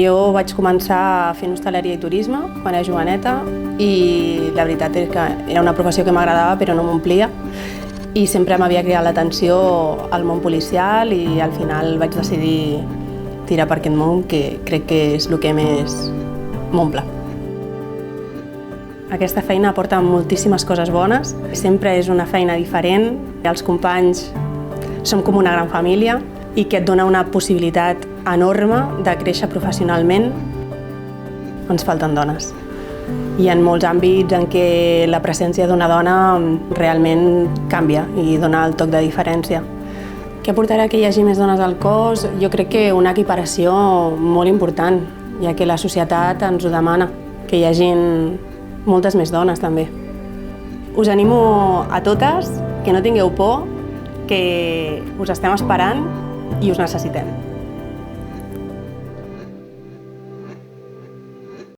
Jo vaig començar fent hostaleria i turisme quan era joveneta i la veritat és que era una professió que m'agradava però no m'omplia i sempre m'havia cridat l'atenció al món policial i al final vaig decidir tirar per aquest món que crec que és el que més m'omple. Aquesta feina aporta moltíssimes coses bones, sempre és una feina diferent, els companys som com una gran família i que et dona una possibilitat enorme de créixer professionalment. Ens falten dones. Hi ha molts àmbits en què la presència d'una dona realment canvia i dona el toc de diferència. Què aportarà que hi hagi més dones al cos? Jo crec que una equiparació molt important, ja que la societat ens ho demana, que hi hagin moltes més dones també. Us animo a totes que no tingueu por, que us estem esperant i us necessitem.